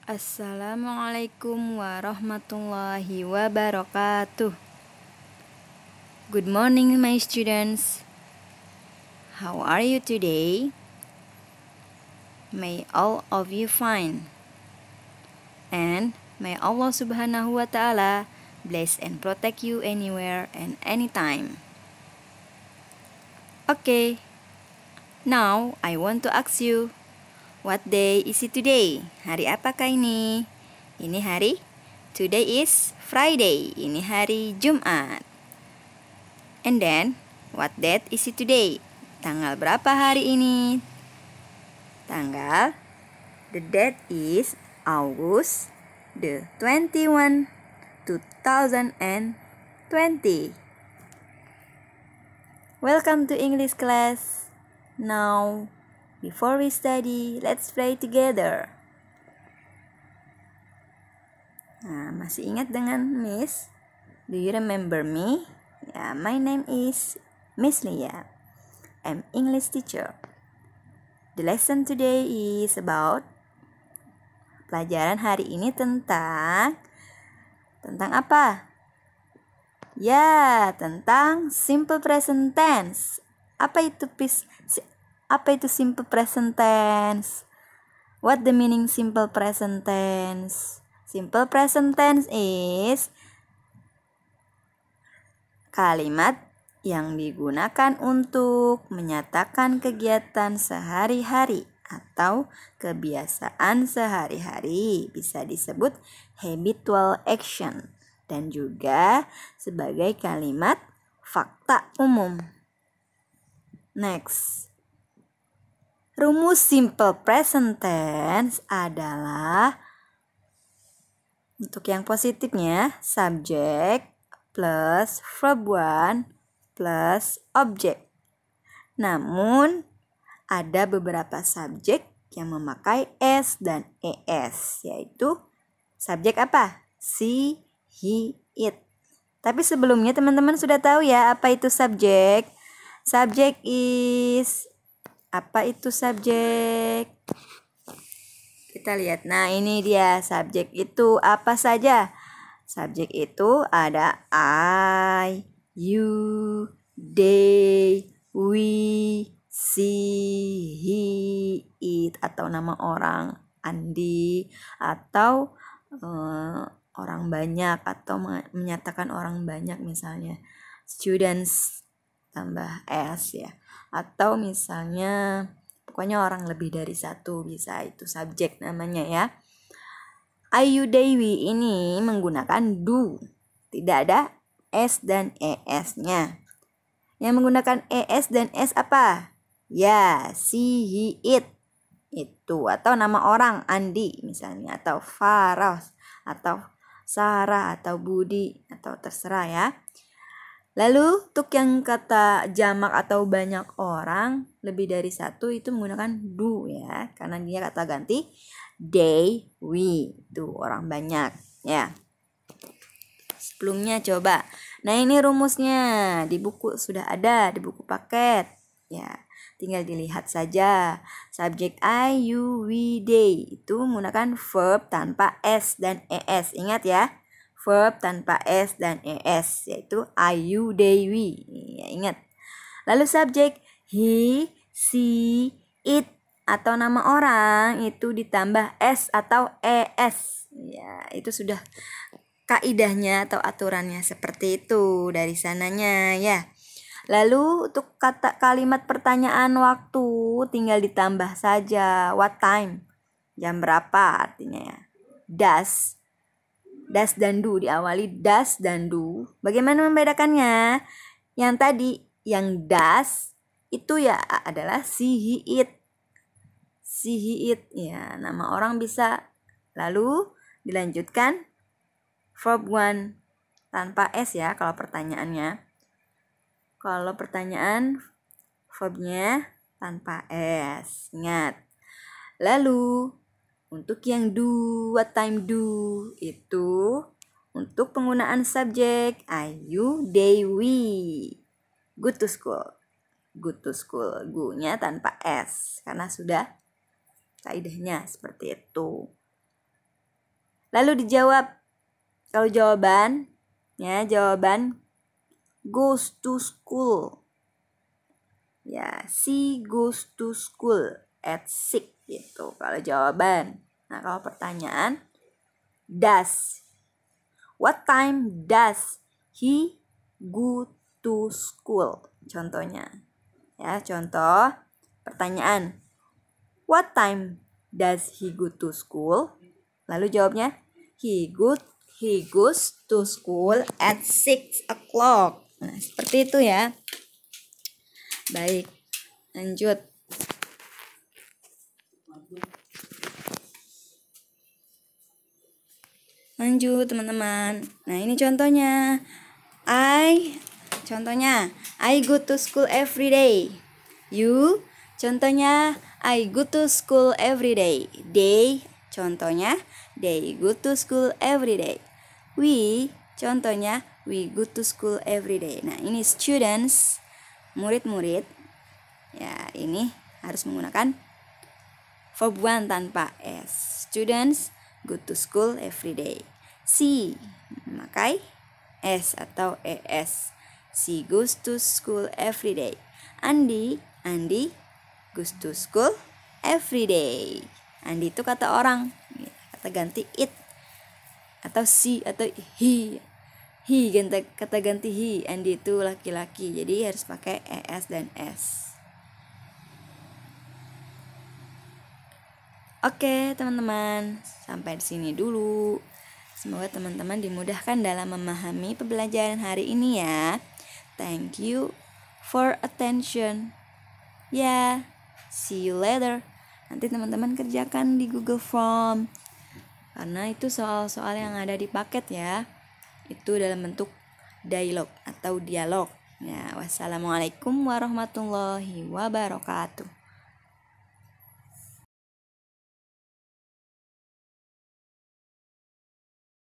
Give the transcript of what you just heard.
Assalamualaikum warahmatullahi wabarakatuh. Good morning, my students. How are you today? May all of you fine. And may Allah subhanahu wa ta'ala bless and protect you anywhere and anytime. Okay, now I want to ask you, what day is it today? Hari apakah ini? Ini hari? Today is Friday. Ini hari Jumat. And then, what date is it today? Tanggal berapa hari ini? The date is August the 21, 2020. Welcome to English class. Now, before we study, let's play together. Nah, masih ingat dengan Miss? Do you remember me? Yeah, my name is Miss Lia. I'm English teacher. The lesson today is about pelajaran hari ini tentang apa? Ya, tentang simple present tense. Apa itu simple present tense? What the meaning simple present tense? Simple present tense is kalimat yang digunakan untuk menyatakan kegiatan sehari-hari atau kebiasaan sehari-hari, bisa disebut habitual action, dan juga sebagai kalimat fakta umum. Next, rumus simple present tense adalah untuk yang positifnya subjek plus verb 1 plus objek. Namun ada beberapa subjek yang memakai s dan es, yaitu subjek apa? She, he, it. Tapi sebelumnya teman-teman sudah tahu ya apa itu subjek? Subjek is, apa itu subjek? Kita lihat. Nah, ini dia subjek itu apa saja? Subjek itu ada I, you, they, we, she, he, it, atau nama orang, Andi, atau orang banyak, atau menyatakan orang banyak, misalnya students tambah s ya, atau misalnya pokoknya orang lebih dari satu, bisa itu subjek namanya ya. I, you, they, we ini menggunakan do, tidak ada s dan es-nya. Yang menggunakan es dan s apa? Ya, she, he, it, itu, atau nama orang Andi misalnya, atau Faros, atau Sarah, atau Budi, atau terserah ya. Lalu untuk yang kata jamak atau banyak orang, lebih dari satu, itu menggunakan do ya, karena dia kata ganti they, we, itu orang banyak ya. Sebelumnya coba. Nah, ini rumusnya di buku sudah ada, di buku paket ya. Tinggal dilihat saja. Subjek I, you, we, they itu menggunakan verb tanpa s dan es. Ingat ya, verb tanpa s dan es, yaitu I, you, they, we. Ya, ingat. Lalu subjek he, she, it atau nama orang itu ditambah s atau es. Ya, itu sudah kaidahnya atau aturannya seperti itu dari sananya ya. Lalu untuk kata kalimat pertanyaan waktu tinggal ditambah saja what time, jam berapa artinya ya. Does dan do, diawali does dan do. Bagaimana membedakannya? Yang tadi yang does itu ya adalah she, he, it. She, he, it ya, nama orang bisa. Lalu dilanjutkan verb 1 tanpa s ya kalau pertanyaannya. Kalau pertanyaan verbnya tanpa s, ingat. Lalu untuk yang do, what time do, itu untuk penggunaan subjek I, you, they, we. Go to school. Go to school, go-nya tanpa s karena sudah kaidahnya seperti itu. Lalu dijawab. Kalau jawaban goes to school. Ya, she goes to school at 6 gitu. Kalau jawaban. Nah, kalau pertanyaan, does. What time does he go to school? Contohnya. Ya, contoh pertanyaan. What time does he go to school? Lalu jawabnya, he goes to school at 6 o'clock. Nah, seperti itu ya. Baik, lanjut. Lanjut teman-teman. Nah, ini contohnya. I go to school every day. You, contohnya I go to school every day. They, contohnya they go to school every day. We, contohnya we go to school every day. Nah, ini students, murid-murid. Ya, ini harus menggunakan verb one tanpa s. Students go to school every day. She, memakai s atau es. She goes to school every day. Andi goes to school every day. Andi itu kata orang, kata ganti it atau she atau he. Kata ganti he. Andi itu laki-laki, jadi harus pakai es dan s. Oke teman-teman, sampai di sini dulu. Semoga teman-teman dimudahkan dalam memahami pembelajaran hari ini ya. Thank you for attention. Ya, see you later. Nanti teman-teman kerjakan di Google Form. Karena itu soal-soal yang ada di paket ya. Itu dalam bentuk dialog atau dialog. Ya, wassalamualaikum warahmatullahi wabarakatuh.